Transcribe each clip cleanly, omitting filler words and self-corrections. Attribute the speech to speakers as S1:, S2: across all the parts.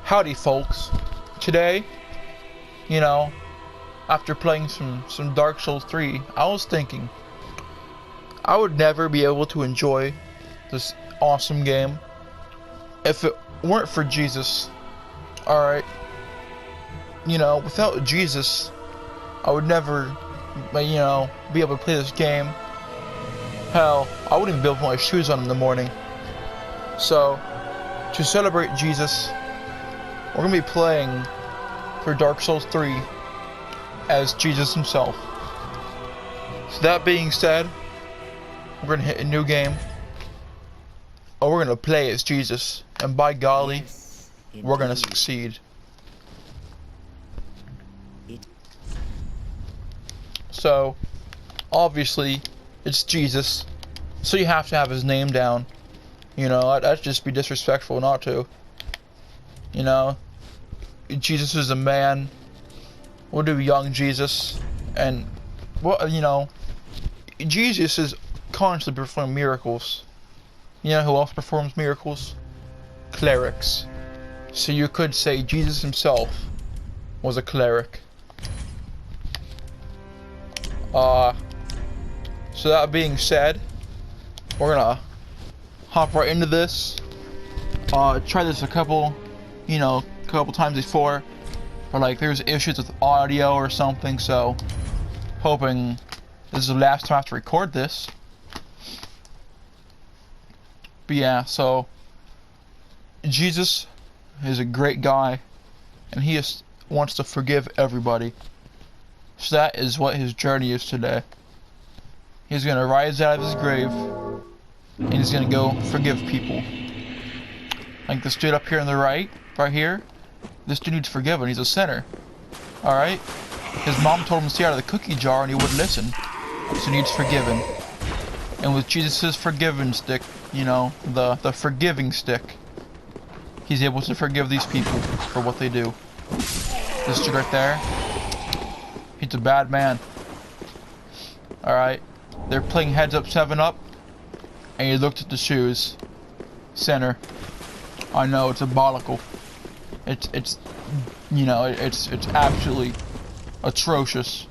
S1: Howdy folks. Today, you know, after playing some Dark Souls 3, I was thinking I would never be able to enjoy this awesome game if it weren't for Jesus. Alright. Without Jesus, I would never, be able to play this game. Hell, I wouldn't even be able to put my shoes on in the morning. So, to celebrate Jesus, we're going to be playing for Dark Souls 3 as Jesus himself. So that being said, we're going to hit a new game. Or we're going to play as Jesus. And by golly,
S2: Yes,
S1: we're going to
S2: indeed.
S1: succeed.
S2: It-
S1: So, obviously, it's Jesus. So you have to have his name down. That'd just be disrespectful not to. Jesus is a man. We'll do young Jesus. And, Jesus is constantly performing miracles. You know who else performs miracles? Clerics. So you could say Jesus himself was a cleric. So that being said, we're gonna hop right into this. Try this a couple times before, but like there's issues with audio or something, so hoping this is the last time I have to record this. But yeah, so Jesus is a great guy, and he just wants to forgive everybody. So that is what his journey is today. He's gonna rise out of his grave, and he's gonna go forgive people. Like this dude up here on the right here, this dude needs forgiven. He's a sinner. Alright? His mom told him to stay out of the cookie jar and he wouldn't listen. So he needs forgiven. And with Jesus' forgiven stick, the forgiving stick, he's able to forgive these people for what they do. This dude right there, he's a bad man. Alright? They're playing Heads Up 7 Up, and he looked at the shoes. Sinner. I know, it's diabolical. It's absolutely atrocious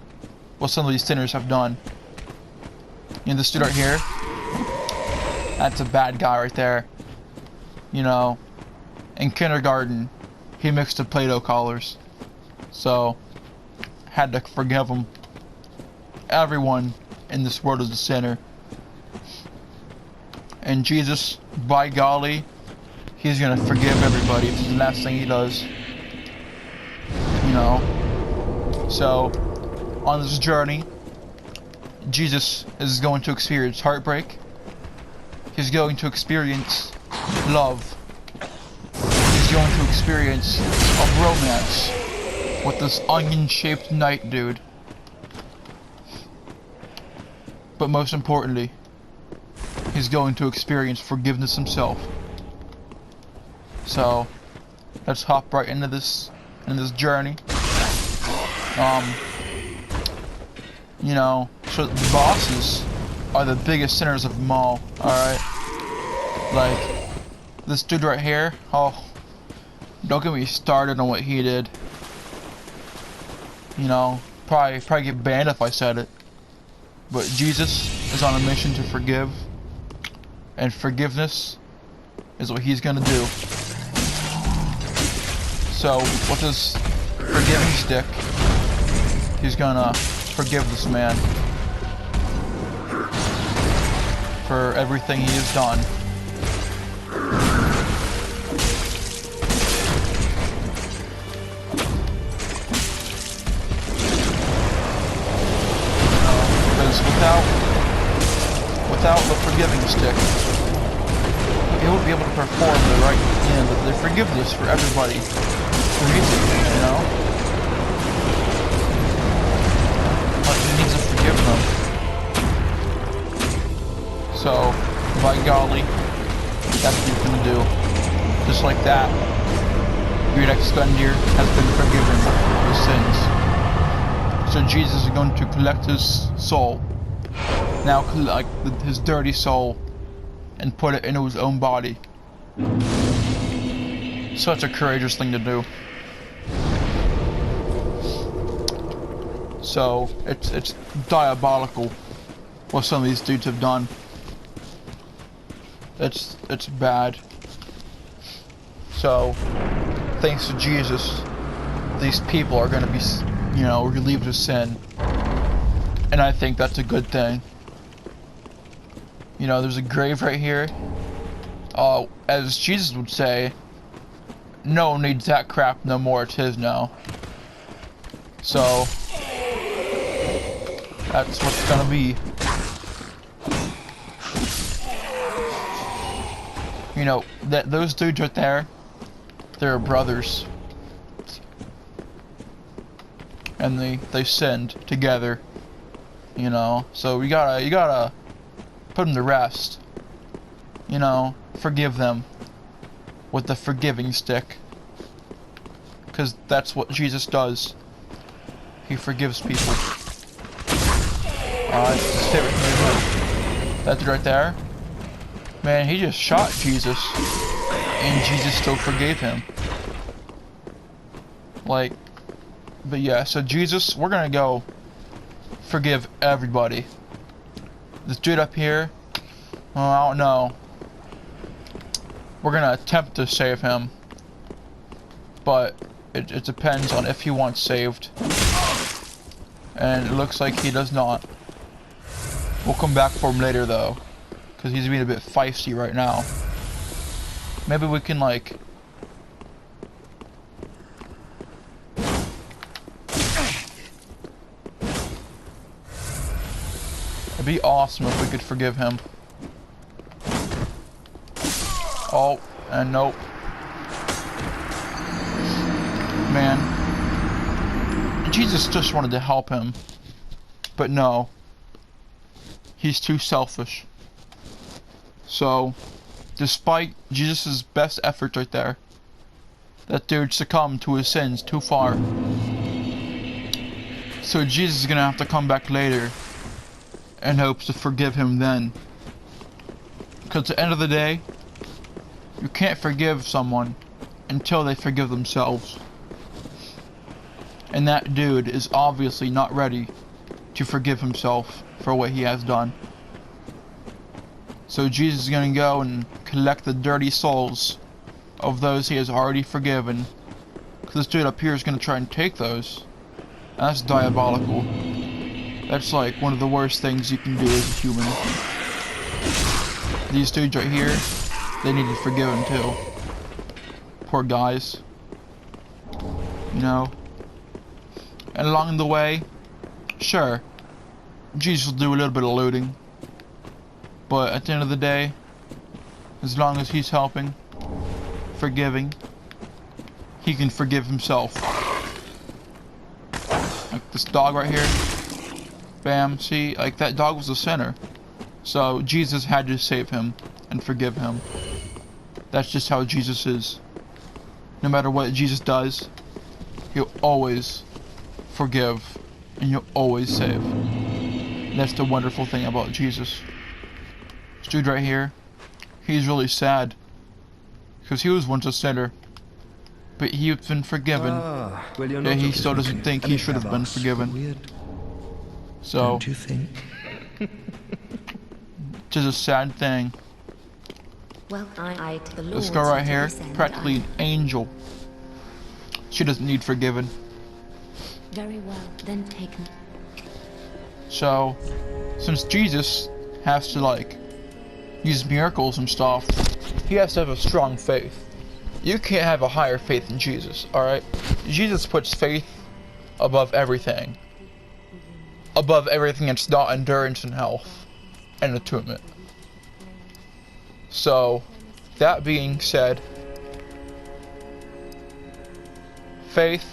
S1: what some of these sinners have done. This dude right here, that's a bad guy right there. In kindergarten, he mixed the Play-Doh collars. So, had to forgive him. Everyone in this world is a sinner. And Jesus, by golly, he's gonna forgive everybody. It's the last thing he does. So, on this journey, Jesus is going to experience heartbreak. He's going to experience love. He's going to experience a romance with this onion-shaped knight dude. But most importantly, he's going to experience forgiveness himself. So, let's hop right into this journey. So the bosses are the biggest sinners of them all, alright? Like, this dude right here, oh, don't get me started on what he did. Probably get banned if I said it. But Jesus is on a mission to forgive, and forgiveness is what he's gonna do. So, with his forgiving stick, he's gonna forgive this man for everything he has done. Because without the forgiving stick, he won't be able to perform the forgiveness for everybody. But he needs to forgive them. So, by golly, that's what he's gonna do. Just like that, Great Expendier has been forgiven his sins. So Jesus is going to collect his soul. Now collect his dirty soul and put it into his own body. Such a courageous thing to do. So it's diabolical what some of these dudes have done. It's bad. So thanks to Jesus, these people are gonna be, you know, relieved of sin, and I think that's a good thing. You know, there's a grave right here. As Jesus would say, no one needs that crap no more, it's his now. So that's what's gonna be. You know, those dudes right there, they're brothers. And they sinned together. You know, so you gotta put them to rest. You know, forgive them with the forgiving stick. Because that's what Jesus does. He forgives people. It's his favorite thing to do. That dude right there, man, he just shot Jesus, and Jesus still forgave him. Like, but yeah, so Jesus, we're gonna go forgive everybody. This dude up here, well, I don't know. We're gonna attempt to save him, but it depends on if he wants saved. And it looks like he does not. We'll come back for him later though, because he's being a bit feisty right now. Maybe we can like... It'd be awesome if we could forgive him. Oh, and nope. Man. Jesus just wanted to help him. But no. He's too selfish. So, despite Jesus' best efforts right there, that dude succumbed to his sins too far. So Jesus is gonna have to come back later and hopes to forgive him then. Because at the end of the day, you can't forgive someone until they forgive themselves. And that dude is obviously not ready to forgive himself for what he has done. So Jesus is going to go and collect the dirty souls of those he has already forgiven. Because this dude up here is going to try and take those. And that's diabolical. That's like one of the worst things you can do as a human. These dudes right here, they need to be forgiven too. Poor guys. You know? And along the way, sure, Jesus will do a little bit of looting. But at the end of the day, as long as he's helping, forgiving, he can forgive himself. Like this dog right here. Bam, see, like that dog was a sinner. So Jesus had to save him and forgive him. That's just how Jesus is. No matter what Jesus does, he'll always forgive and you'll always save. That's the wonderful thing about Jesus. This dude right here, he's really sad because he was once a sinner, but he's been forgiven. Yeah, he still doesn't think he should have been forgiven. So,
S2: don't you think?
S1: It's a sad thing.
S3: Well,
S1: This girl right here, practically an angel. She doesn't need forgiven.
S3: Very well, then take me.
S1: So, since Jesus has to like use miracles and stuff, he has to have a strong faith. You can't have a higher faith than Jesus, alright? Jesus puts faith above everything. Above everything that's not endurance and health and attunement. So, that being said, faith,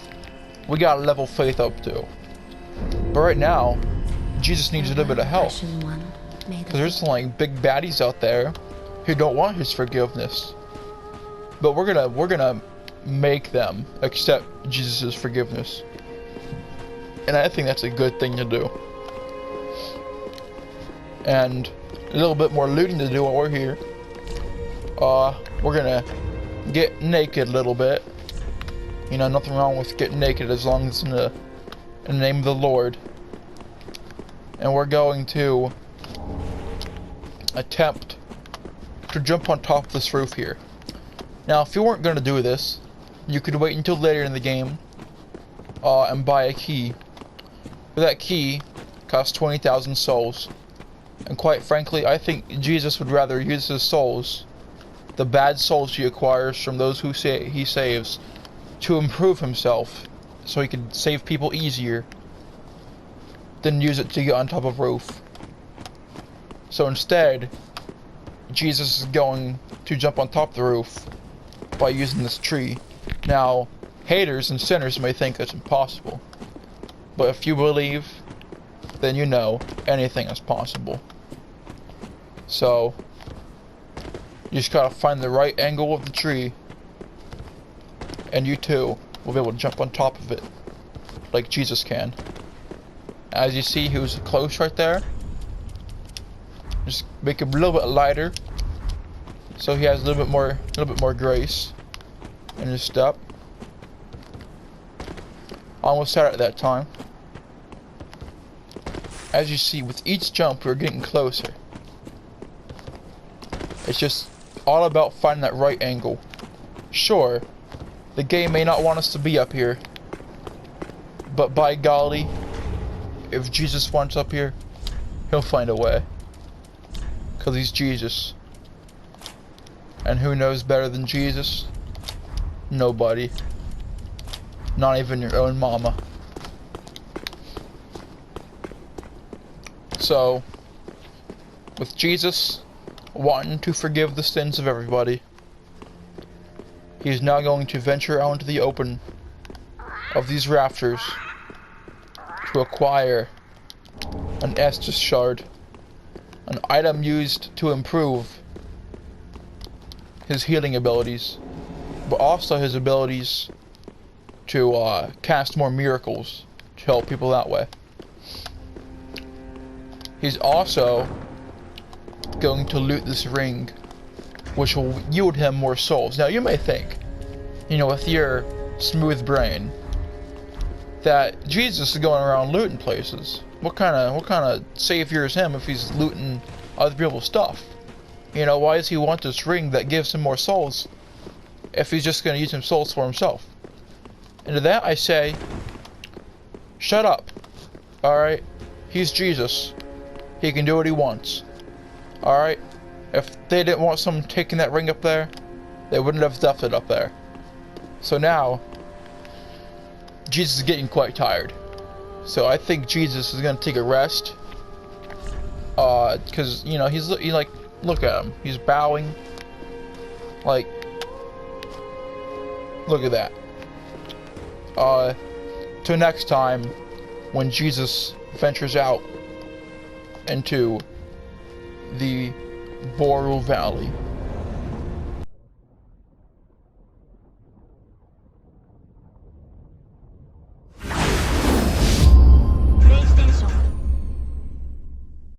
S1: we gotta level faith up too. But right now, Jesus needs a little bit of help. Because there's some like big baddies out there who don't want his forgiveness. But we're gonna make them accept Jesus' forgiveness. And I think that's a good thing to do. And a little bit more looting to do while we're here. We're gonna get naked a little bit. You know, nothing wrong with getting naked as long as in the name of the Lord. And we're going to attempt to jump on top of this roof here. Now, if you weren't going to do this, you could wait until later in the game and buy a key. But that key costs 20,000 souls. And quite frankly, I think Jesus would rather use his souls, the bad souls he acquires from those who he saves, to improve himself so he could save people easier, than use it to get on top of a roof. So instead, Jesus is going to jump on top of the roof by using this tree. Now, haters and sinners may think it's impossible, but if you believe, then you know anything is possible. So, you just gotta find the right angle of the tree, and you too will be able to jump on top of it, like Jesus can. As you see, he was close right there. Just make him a little bit lighter, so he has a little bit more grace in his step. Almost had it at that time. As you see, with each jump, we're getting closer. It's just all about finding that right angle. Sure, the game may not want us to be up here, but by golly, if Jesus wants up here, he'll find a way. Because he's Jesus. And who knows better than Jesus? Nobody. Not even your own mama. So, with Jesus wanting to forgive the sins of everybody, he's now going to venture out into the open of these rafters to acquire an Estus shard, an item used to improve his healing abilities, but also his abilities to cast more miracles to help people that way. He's also going to loot this ring, which will yield him more souls. Now you may think, you know, with your smooth brain, that Jesus is going around looting places. What kind of savior is him if he's looting other people's stuff? You know, why does he want this ring that gives him more souls if he's just going to use some souls for himself? And to that I say, shut up. Alright? He's Jesus. He can do what he wants. Alright? If they didn't want someone taking that ring up there, they wouldn't have left it up there. So now, Jesus is getting quite tired. So I think Jesus is going to take a rest. Because, you know, he's like, look at him. He's bowing. Like, look at that. Till next time, when Jesus ventures out into the Boru Valley.